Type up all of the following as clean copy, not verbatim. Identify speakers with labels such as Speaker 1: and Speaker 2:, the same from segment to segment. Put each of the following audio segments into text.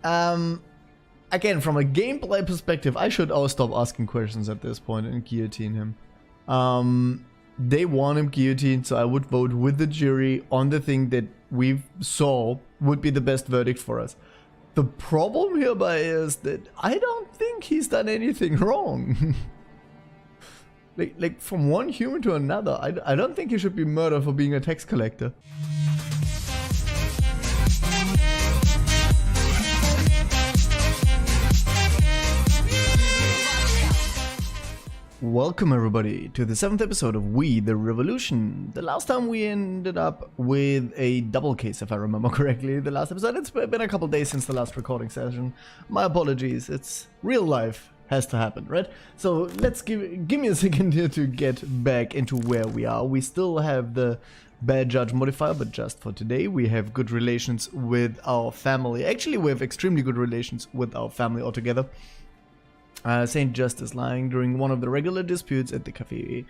Speaker 1: Again, from a gameplay perspective, I should stop asking questions at this point and guillotine him. They want him guillotined, so I would vote with the jury on the thing that we saw would be the best verdict for us. The problem hereby is that I don't think he's done anything wrong. like from one human to another, I don't think he should be murdered for being a tax collector. Welcome everybody to the 7th episode of We the Revolution. The last time we ended up with a double case, if I remember correctly. The last episode, it's been a couple days since the last recording session. My apologies, it's real life has to happen, right? So let's give me a second here to get back into where we are. We still have the bad judge modifier, but just for today we have good relations with our family. Actually, we have extremely good relations with our family altogether. Saint Justice lying during one of the regular disputes at the cafe.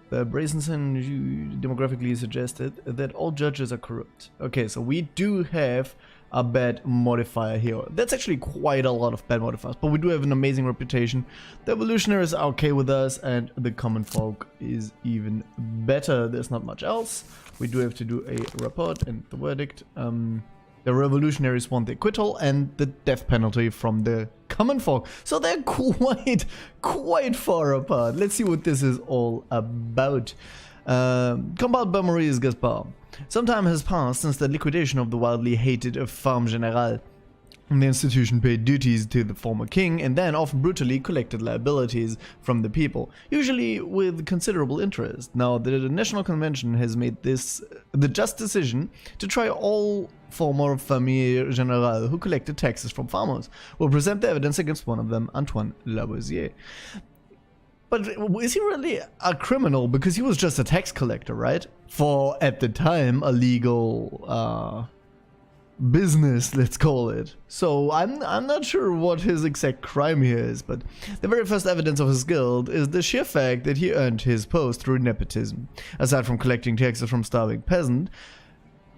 Speaker 1: The Brazenson demographically suggested that all judges are corrupt. Okay, so we do have a bad modifier here. That's actually quite a lot of bad modifiers, but we do have an amazing reputation. The evolutionaries are okay with us, and the common folk is even better. There's not much else. We do have to do a report and the verdict. The revolutionaries want the acquittal and the death penalty from the common folk. So they're quite far apart. Let's see what this is all about. Compiled by Maurice Gaspar. Some time has passed since the liquidation of the wildly hated Farm General. The institution paid duties to the former king and then often brutally collected liabilities from the people, usually with considerable interest. Now, the National Convention has made this the just decision to try all former famille générale who collected taxes from farmers. We'll present the evidence against one of them, Antoine Lavoisier. But is he really a criminal? Because he was just a tax collector, right? For, at the time, a legal business, let's call it. So I'm not sure what his exact crime here is, but the very first evidence of his guilt is the sheer fact that he earned his post through nepotism. Aside from collecting taxes from starving peasants,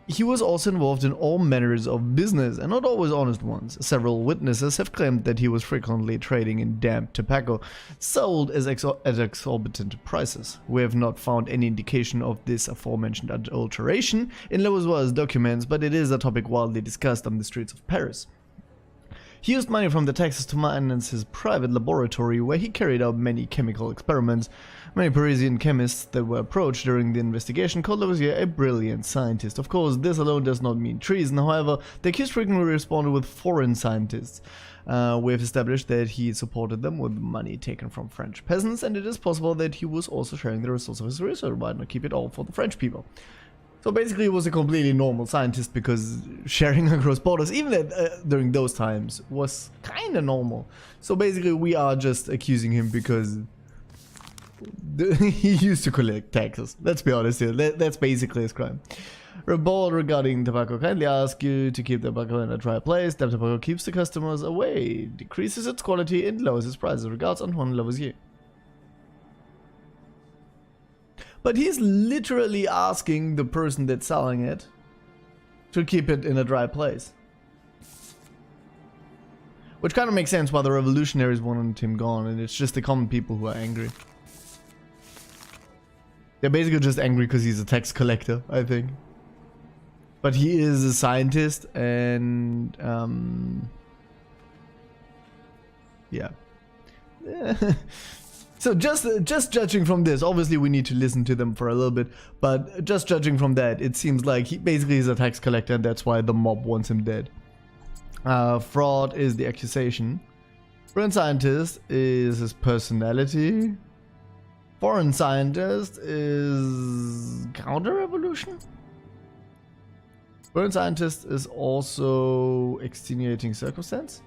Speaker 1: he was also involved in all manners of business, and not always honest ones. Several witnesses have claimed that he was frequently trading in damp tobacco, sold at exorbitant prices. We have not found any indication of this aforementioned adulteration in Lavoisier's documents, but it is a topic widely discussed on the streets of Paris. He used money from the taxes to finance his private laboratory, where he carried out many chemical experiments. Many Parisian chemists that were approached during the investigation called Lavoisier a brilliant scientist. Of course, this alone does not mean treason. However, the accused frequently responded with foreign scientists. We have established that he supported them with money taken from French peasants, and it is possible that he was also sharing the results of his research. Why not keep it all for the French people? So basically, he was a completely normal scientist, because sharing across borders, even during those times, was kind of normal. So basically, we are just accusing him because he used to collect taxes. Let's be honest here. That's basically his crime. Report regarding tobacco. Kindly ask you to keep tobacco in a dry place. Damp tobacco keeps the customers away, decreases its quality, and lowers its prices. Regards, Antoine Lavoisier. But he's literally asking the person that's selling it to keep it in a dry place. Which kind of makes sense why the revolutionaries wanted him gone, and it's just the common people who are angry. They're basically just angry because he's a tax collector, I think. But he is a scientist, and yeah. So just judging from this, obviously we need to listen to them for a little bit, but just judging from that, it seems like he basically is a tax collector, and that's why the mob wants him dead. Fraud is the accusation. Brilliant scientist is his personality. Foreign scientist is counter-revolution. Brilliant scientist is also extenuating circumstance.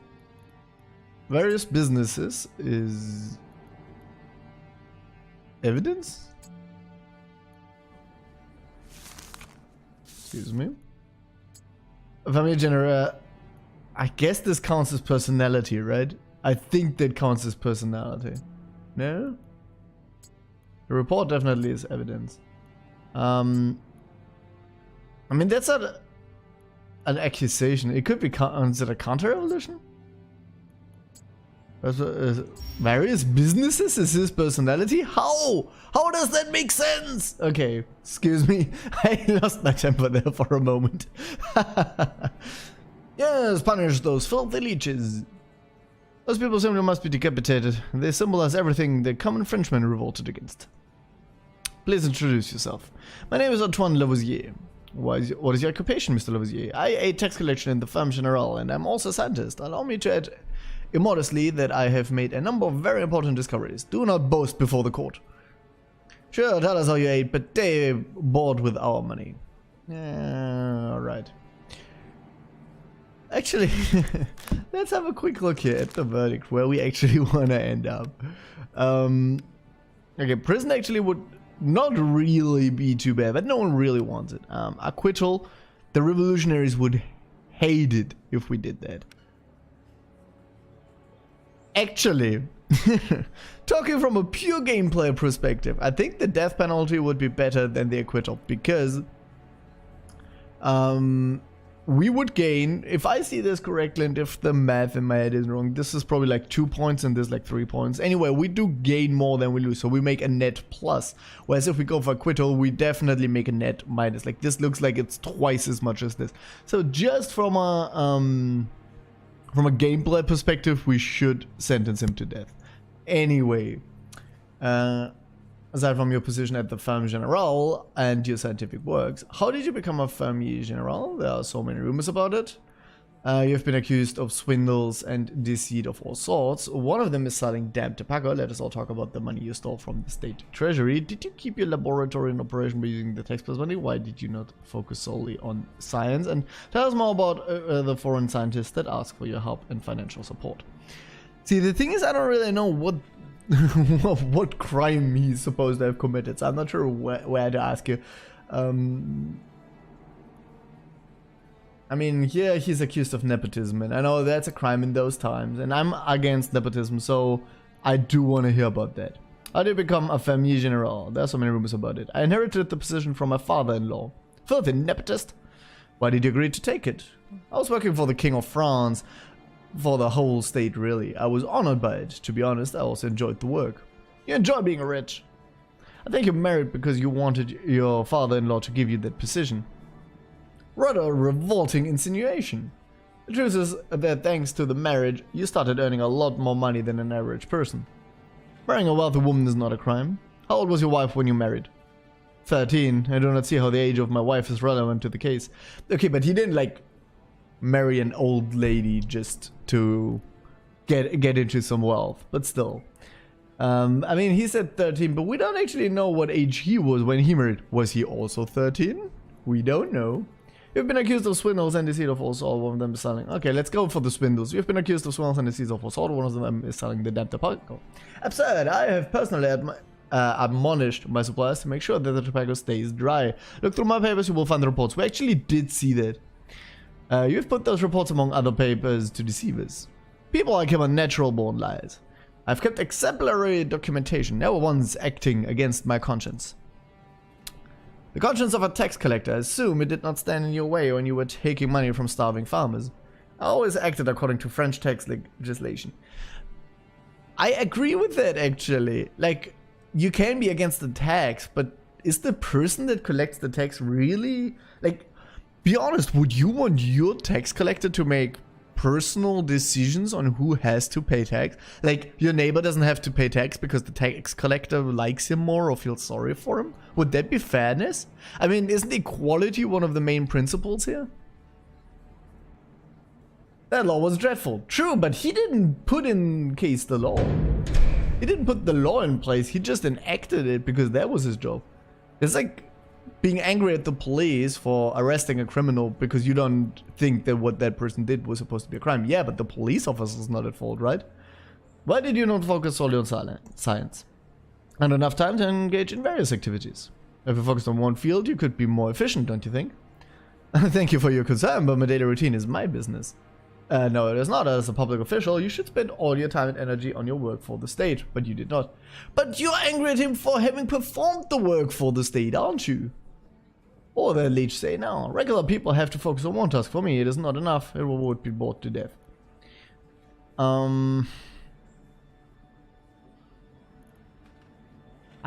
Speaker 1: Various businesses is evidence? Excuse me. Family Genera, I guess this counts as personality, right? I think that counts as personality. No? The report definitely is evidence. I mean, that's not... an accusation. It could be considered counter-revolution? Various businesses is his personality? How? How does that make sense? Okay, excuse me. I lost my temper there for a moment. Yes, punish those filthy leeches. Those people simply must be decapitated. They symbolize everything the common Frenchmen revolted against. Please introduce yourself. My name is Antoine Lavoisier. What is your occupation, Mr. Lavoisier? I aid tax collection in the Ferme Generale, and I'm also a scientist. Allow me to add immodestly that I have made a number of very important discoveries. Do not boast before the court. Sure, tell us how you aid, but they bought with our money. Alright. Actually, let's have a quick look here at the verdict, where we actually want to end up. Okay, prison actually would not really be too bad, but no one really wants it. Acquittal, the revolutionaries would hate it if we did that. Actually, talking from a pure gameplay perspective, I think the death penalty would be better than the acquittal, because we would gain, if I see this correctly and if the math in my head is wrong, this is probably like 2 points and this like 3 points. Anyway, we do gain more than we lose, so we make a net plus. Whereas if we go for acquittal, we definitely make a net minus. Like this looks like it's twice as much as this. So just from a gameplay perspective, we should sentence him to death. Anyway, aside from your position at the Ferme Generale and your scientific works, how did you become a Fermier General? There are so many rumors about it. You've been accused of swindles and deceit of all sorts. One of them is selling damn tobacco. Let us all talk about the money you stole from the state treasury. Did you keep your laboratory in operation by using the taxpayers' money? Why did you not focus solely on science? And tell us more about the foreign scientists that ask for your help and financial support. See, the thing is, I don't really know what what crime he's supposed to have committed, so I'm not sure where to ask you. I mean, here he's accused of nepotism, and I know that's a crime in those times, and I'm against nepotism, so I do want to hear about that. How did you become a Fermier General? There are so many rumors about it. I inherited the position from my father-in-law. Filthy nepotist. Why did you agree to take it? I was working for the King of France, for the whole state really. I was honored by it, to be honest. I also enjoyed the work. You enjoy being rich. I think you married because you wanted your father-in-law to give you that position. Rather a revolting insinuation. The truth is that thanks to the marriage, you started earning a lot more money than an average person. Marrying a wealthy woman is not a crime. How old was your wife when you married? 13. I do not see how the age of my wife is relevant to the case. Okay, but he didn't like marry an old lady just to get into some wealth, but still. I mean, he said 13, but we don't actually know what age he was when he married. Was he also 13? We don't know. You've been accused of swindles and deceit of all sort. One of them is selling. Okay, let's go for the swindles. You've been accused of swindles and deceit of all sort. One of them is selling the damn tobacco. Absurd. I have personally admonished my suppliers to make sure that the tobacco stays dry. Look through my papers, you will find the reports. We actually did see that. You've put those reports among other papers to deceive us. People like him are natural-born liars. I've kept exemplary documentation, never once acting against my conscience. The conscience of a tax collector. I assume it did not stand in your way when you were taking money from starving farmers. I always acted according to French tax legislation. I agree with that, actually. Like, you can be against the tax, but is the person that collects the tax really... Like, be honest, would you want your tax collector to make personal decisions on who has to pay tax? Like, your neighbor doesn't have to pay tax because the tax collector likes him more or feels sorry for him? Would that be fairness? I mean, isn't equality one of the main principles here? That law was dreadful. True, but he didn't put in case the law. He didn't put the law in place, he just enacted it because that was his job. It's like being angry at the police for arresting a criminal because you don't think that what that person did was supposed to be a crime. Yeah, but the police officer's not at fault, right? Why did you not focus solely on science? And enough time to engage in various activities. If you focused on one field, you could be more efficient, don't you think? Thank you for your concern, but my daily routine is my business. No, it is not. As a public official, you should spend all your time and energy on your work for the state, but you did not. But you're angry at him for having performed the work for the state, aren't you? Or the leech say, no, regular people have to focus on one task. For me, it is not enough. Everyone would be bored to death. I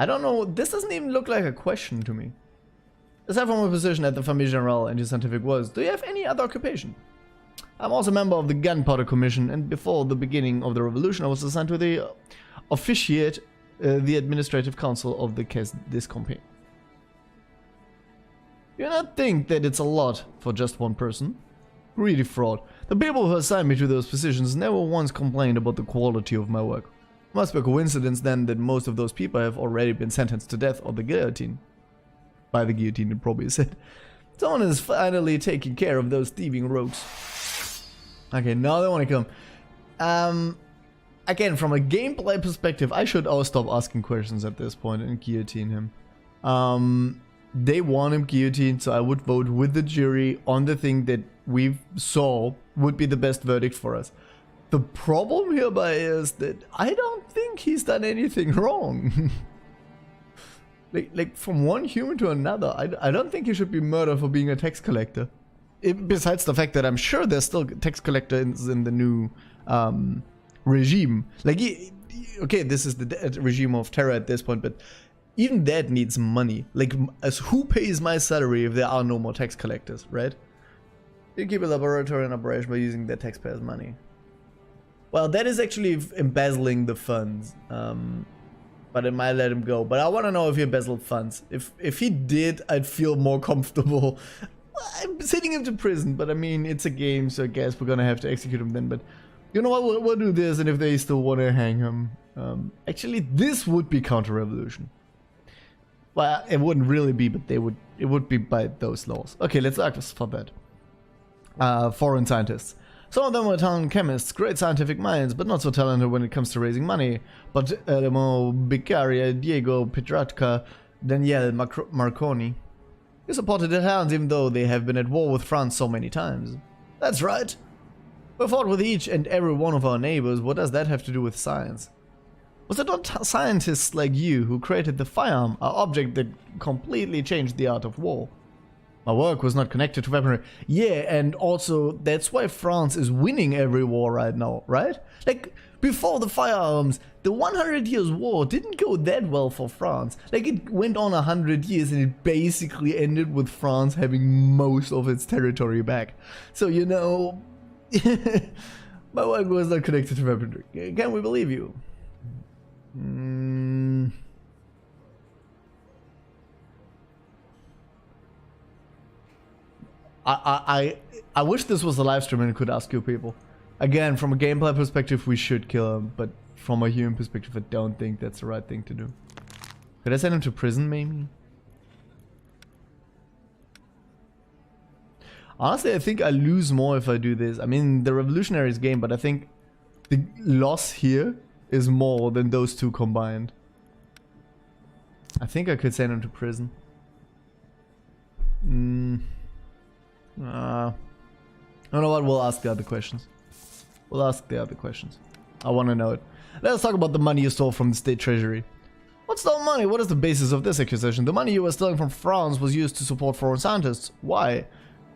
Speaker 1: don't know. This doesn't even look like a question to me. Aside from my position at the Famille Generale and his scientific works, do you have any other occupation? I'm also a member of the Gunpowder Commission, and before the beginning of the revolution, I was assigned to the officiate the administrative council of the Caisse des Compagnies. Do you not think that it's a lot for just one person? Greedy fraud. The people who assigned me to those positions never once complained about the quality of my work. It must be a coincidence then that most of those people have already been sentenced to death or the guillotine. By the guillotine, it probably said. Someone is finally taking care of those thieving rogues. Okay, now they want to come. Again, from a gameplay perspective, I should stop asking questions at this point and guillotine him. They want him guillotined, so I would vote with the jury on the thing that we saw would be the best verdict for us. The problem hereby is that I don't think he's done anything wrong. like from one human to another, I don't think he should be murdered for being a tax collector. Besides the fact that I'm sure there's still tax collectors in the new regime. Like, okay, this is the regime of terror at this point, but even that needs money. Like, as who pays my salary if there are no more tax collectors, right? You keep a laboratory in operation by using their taxpayers' money. Well, that is actually embezzling the funds. But it might let him go. But I want to know if he embezzled funds. If he did, I'd feel more comfortable. I'm sending him to prison, but I mean, it's a game, so I guess we're gonna have to execute him then. But you know what? We'll do this, and if they still want to hang him, actually, this would be counter-revolution. Well, it wouldn't really be, but it would be by those laws. Okay, let's act for that. Foreign scientists. Some of them were talented chemists, great scientific minds, but not so talented when it comes to raising money. But Elmo Beccaria, Diego Petratka, Daniele Marconi. You supported the Italians even though they have been at war with France so many times. That's right. We fought with each and every one of our neighbors. What does that have to do with science? Was it not scientists like you who created the firearm, an object that completely changed the art of war? My work was not connected to weaponry. Yeah, and also that's why France is winning every war right now, right? Like, before the firearms, the 100 Years' War didn't go that well for France. Like, it went on 100 years and it basically ended with France having most of its territory back. So, you know, my work was not connected to weaponry. Can we believe you? I wish this was a live stream and I could ask you people. Again, from a gameplay perspective, we should kill him, but from a human perspective, I don't think that's the right thing to do. Could I send him to prison, maybe? Honestly, I think I lose more if I do this. I mean, the revolutionaries game, but I think the loss here is more than those two combined. I think I could send him to prison. You know what? We'll ask the other questions. We'll ask the other questions. I want to know it. Let's talk about the money you stole from the state treasury. What stole money? What is the basis of this accusation? The money you were stealing from France was used to support foreign scientists. Why?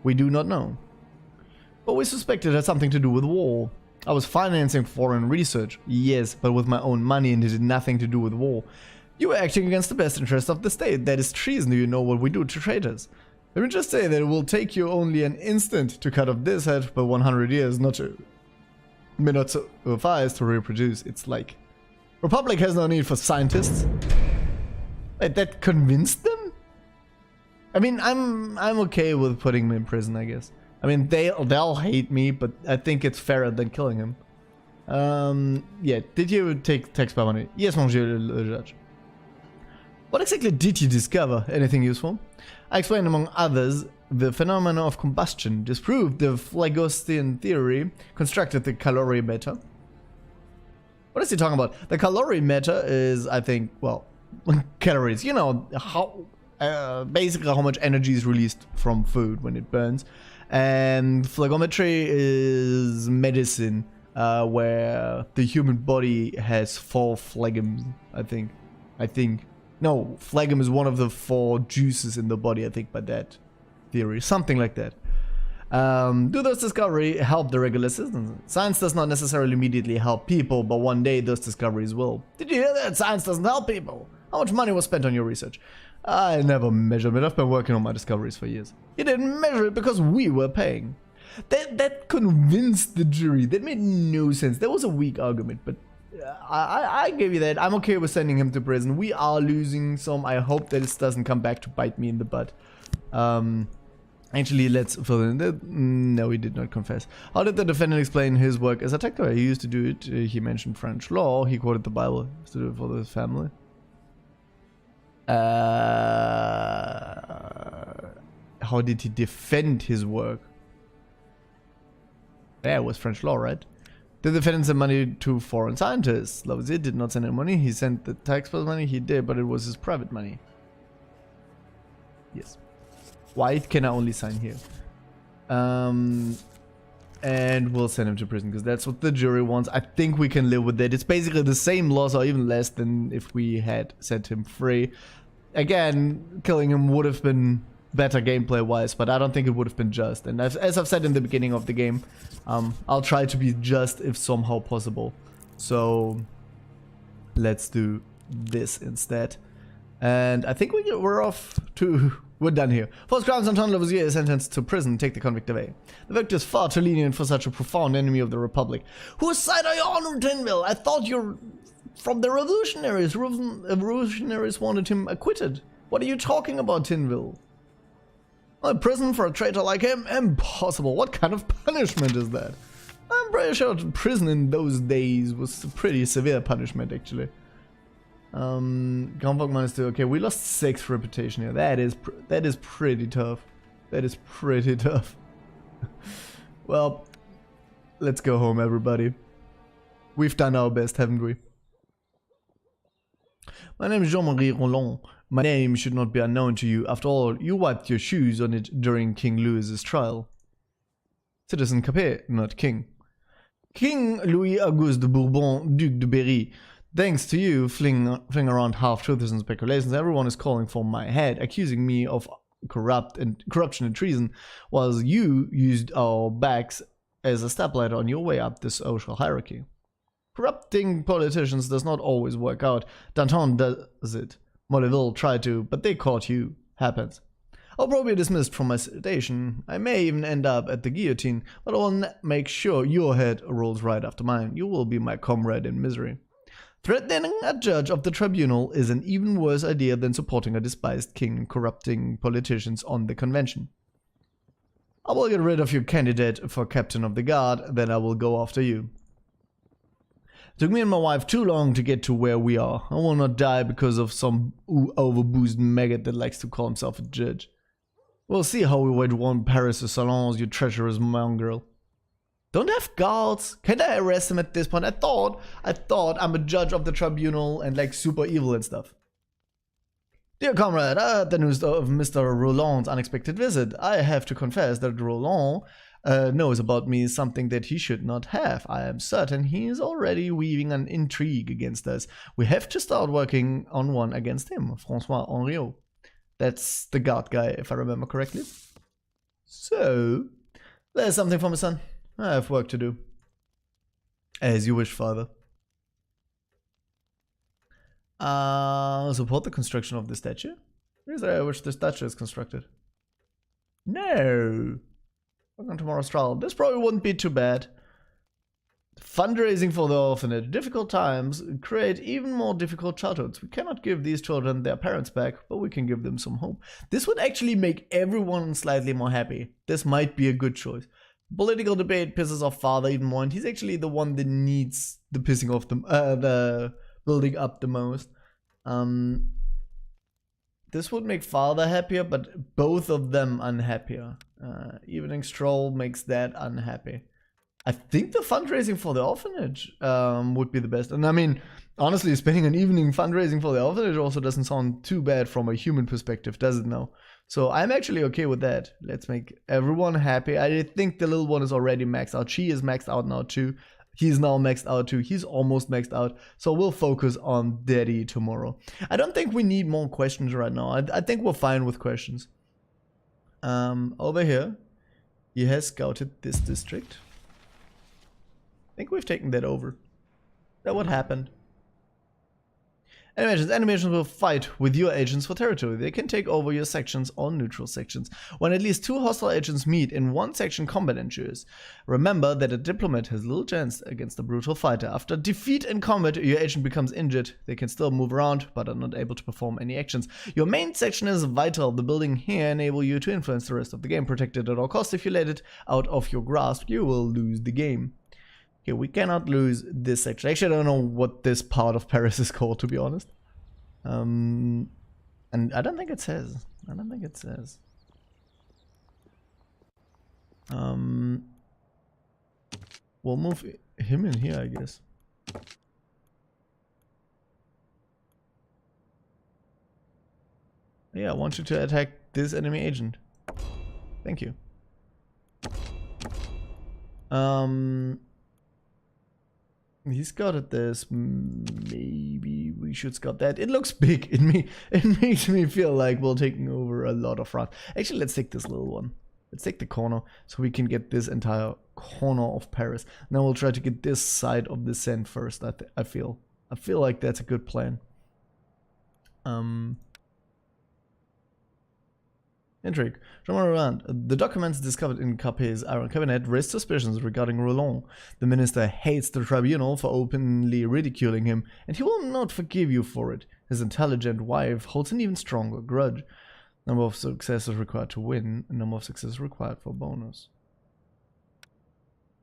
Speaker 1: We do not know. But we suspect it had something to do with war. I was financing foreign research. Yes, but with my own money, and it had nothing to do with war. You were acting against the best interests of the state. That is treason. Do you know what we do to traitors? Let me just say that it will take you only an instant to cut off this head, but 100 years, not minutes of eyes to reproduce. It's like, Republic has no need for scientists. Wait, that convinced them? I mean, I'm okay with putting him in prison, I guess. I mean, they'll hate me, but I think it's fairer than killing him. Yeah, did you take tax by money? Yes, monsieur le judge. What exactly did you discover? Anything useful? I explained, among others, the phenomena of combustion, disproved the phlogistian theory, constructed the calorimeter. What is he talking about? The calorimeter is, I think, well, calories. You know, how basically how much energy is released from food when it burns. And phlogometry is medicine, where the human body has 4 phlegms, I think. No, phlegm is one of the 4 juices in the body, I think, by that theory, something like that. Do those discoveries help the regular citizens? Science does not necessarily immediately help people, but one day those discoveries will. Did you hear that? Science doesn't help people. How much money was spent on your research? I never measured it. I've been working on my discoveries for years. You didn't measure it because we were paying. That convinced the jury. That made no sense. That was a weak argument, but I gave you that. I'm okay with sending him to prison. We are losing some. I hope that this doesn't come back to bite me in the butt. Actually, let's fill in that. No, he did not confess. How did the defendant explain his work as a detective? He used to do it. He mentioned French law. He quoted the Bible. He used to do it for his family. How did he defend his work? Yeah, it was French law, right? The defendant sent money to foreign scientists. Lavoisier did not send any money. He sent the taxpayers' money. He did, but it was his private money. Yes. White can I only sign here. And we'll send him to prison because that's what the jury wants. I think we can live with that. It's basically the same loss or even less than if we had set him free. Again, killing him would have been better gameplay wise, but I don't think it would have been just. And as I've said in the beginning of the game, I'll try to be just if somehow possible. So let's do this instead. And I think we're off to... We're done here. For his crimes, Antoine Lavoisier is sentenced to prison. Take the convict away. The verdict is far too lenient for such a profound enemy of the Republic. Whose side are you on, Tinville? I thought you're from the revolutionaries. Revolutionaries wanted him acquitted. What are you talking about, Tinville? A prison for a traitor like him? Impossible. What kind of punishment is that? I'm pretty sure prison in those days was a pretty severe punishment, actually. Gunfog -2. Okay, we lost 6 reputation here. That is pretty tough. That is pretty tough. Well, let's go home, everybody. We've done our best, haven't we? My name is Jean-Marie Roland. My name should not be unknown to you. After all, you wiped your shoes on it during King Louis's trial. Citizen Capet, not King. King Louis-Auguste de Bourbon, Duc de Berry. Thanks to you, fling around half-truths and speculations, everyone is calling for my head, accusing me of corruption and treason, while you used our backs as a stepladder on your way up the social hierarchy. Corrupting politicians does not always work out. Danton does it. Molleville tried to, but they caught you. Happens. I'll probably be dismissed from my station. I may even end up at the guillotine, but I will make sure your head rolls right after mine. You will be my comrade in misery. Threatening a judge of the tribunal is an even worse idea than supporting a despised king and corrupting politicians on the convention. I will get rid of your candidate for captain of the guard, then I will go after you. It took me and my wife too long to get to where we are. I will not die because of some overboozed maggot that likes to call himself a judge. We'll see how we wage war in Paris or Salons, you treacherous mongrel. Don't have guards. Can't I arrest him at this point? I thought I'm a judge of the tribunal and like super evil and stuff. Dear comrade, I heard the news of Mr. Roland's unexpected visit. I have to confess that Roland knows about me something that he should not have. I am certain he is already weaving an intrigue against us. We have to start working on one against him, François Henriot. That's the guard guy, if I remember correctly. So, there's something for my son. I have work to do. As you wish, father. Support the construction of the statue? Here's I wish the statue is constructed. No. Work on tomorrow's trial. This probably wouldn't be too bad. Fundraising for the orphanage. Difficult times create even more difficult childhoods. We cannot give these children their parents back, but we can give them some hope. This would actually make everyone slightly more happy. This might be a good choice. Political debate pisses off father even more, and he's actually the one that needs the pissing off the building up the most. This would make father happier, but both of them unhappier. Evening stroll makes that unhappy. I think the fundraising for the orphanage would be the best. And I mean, honestly, spending an evening fundraising for the orphanage also doesn't sound too bad from a human perspective, does it now? So I'm actually okay with that. Let's make everyone happy. I think the little one is already maxed out. She is maxed out now too. He's now maxed out too. He's almost maxed out. So we'll focus on Daddy tomorrow. I don't think we need more questions right now. I think we're fine with questions. Over here, he has scouted this district. I think we've taken that over. Is that what happened? Animations will fight with your agents for territory. They can take over your sections or neutral sections. When at least 2 hostile agents meet in one section, combat ensures. Remember that a diplomat has little chance against a brutal fighter. After defeat in combat, your agent becomes injured. They can still move around, but are not able to perform any actions. Your main section is vital. The building here enable you to influence the rest of the game. Protected at all costs. If you let it out of your grasp, you will lose the game. Okay, we cannot lose this section. Actually, I don't know what this part of Paris is called, to be honest. And I don't think it says. We'll move him in here, I guess. Yeah, I want you to attack this enemy agent. Thank you. He scouted this. Maybe we should scout that. It looks big. It makes me feel like we're taking over a lot of France. Actually, let's take this little one. Let's take the corner so we can get this entire corner of Paris. Now we'll try to get this side of the Seine first. I feel like that's a good plan. Intrigue. Around. The documents discovered in Capet's Iron Cabinet raised suspicions regarding Roland. The minister hates the tribunal for openly ridiculing him, and he will not forgive you for it. His intelligent wife holds an even stronger grudge. Number of successes required to win, number of successes required for bonus.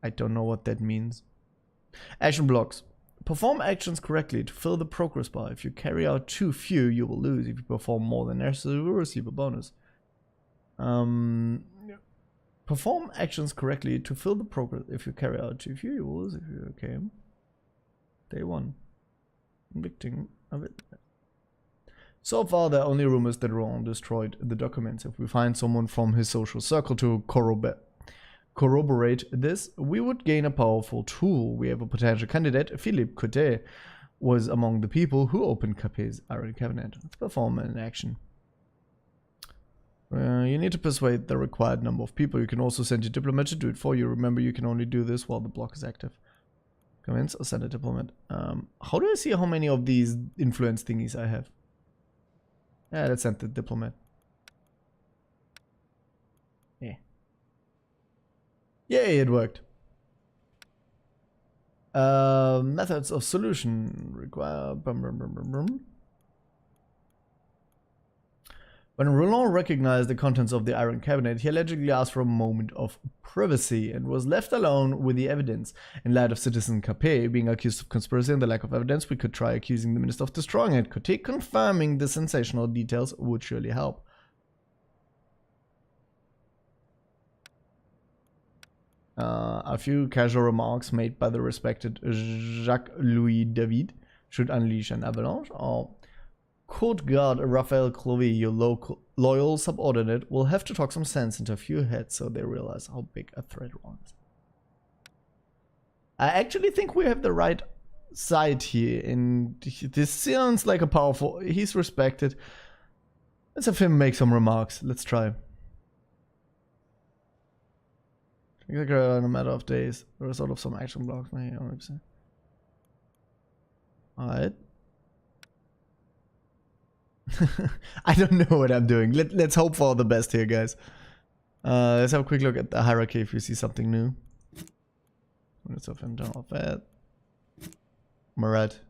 Speaker 1: I don't know what that means. Action blocks. Perform actions correctly to fill the progress bar. If you carry out too few, you will lose. If you perform more than necessary, you will receive a bonus. Perform actions correctly to fill the progress. If you carry out too few, you will lose. If you okay. Day 1. Convicting of it. So far, there are only rumors that Roland destroyed the documents. If we find someone from his social circle to corroborate this, we would gain a powerful tool. We have a potential candidate. Philippe Cotet was among the people who opened Capet's Iron Cabinet. Let's perform an action. You need to persuade the required number of people. You can also send your diplomat to do it for you. Remember, you can only do this while the block is active. Convince or send a diplomat. How do I see how many of these influence thingies I have? Yeah, let's send the diplomat. Yeah. Yay, it worked. Methods of solution require... When Roland recognized the contents of the Iron Cabinet, he allegedly asked for a moment of privacy and was left alone with the evidence. In light of citizen Capet being accused of conspiracy and the lack of evidence, we could try accusing the minister of destroying it. Could confirming the sensational details would surely help. A few casual remarks made by the respected Jacques-Louis David should unleash an avalanche, or Court Guard Raphael Clovy, your loyal subordinate, will have to talk some sense into a few heads so they realize how big a threat was. I actually think we have the right side here, and this sounds like a powerful... He's respected. Let's have him make some remarks. Let's try. In a matter of days, the result of some action blocks. Alright. I don't know what I'm doing. Let's hope for the best here, guys. Let's have a quick look at the hierarchy if you see something new. Let's open down off that. Marat.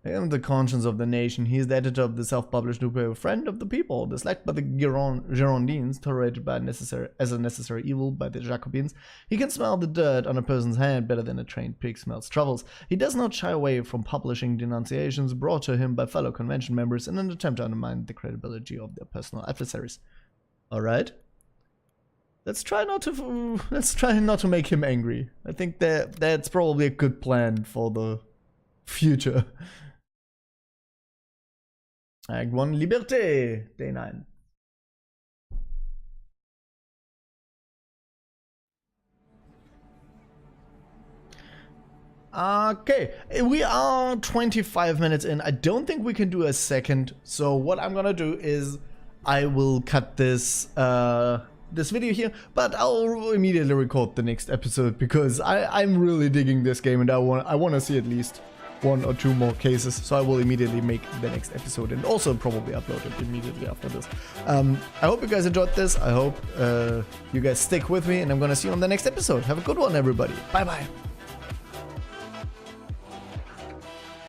Speaker 1: I am the conscience of the nation. He is the editor of the self-published newspaper Friend of the People, disliked by the Girondins, tolerated by as a necessary evil by the Jacobins. He can smell the dirt on a person's hand better than a trained pig smells troubles. He does not shy away from publishing denunciations brought to him by fellow convention members in an attempt to undermine the credibility of their personal adversaries. Alright. Let's try not to make him angry. I think that's probably a good plan for the future. Act 1, Liberté, Day 9. Okay, we are 25 minutes in. I don't think we can do a second. So what I'm gonna do is I will cut this this video here, but I'll immediately record the next episode because I'm really digging this game and I want to see at least 1 or 2 more cases, so I will immediately make the next episode and also probably upload it immediately after this. I hope you guys enjoyed this. I hope you guys stick with me, and I'm gonna see you on the next episode. Have a good one, everybody. Bye bye.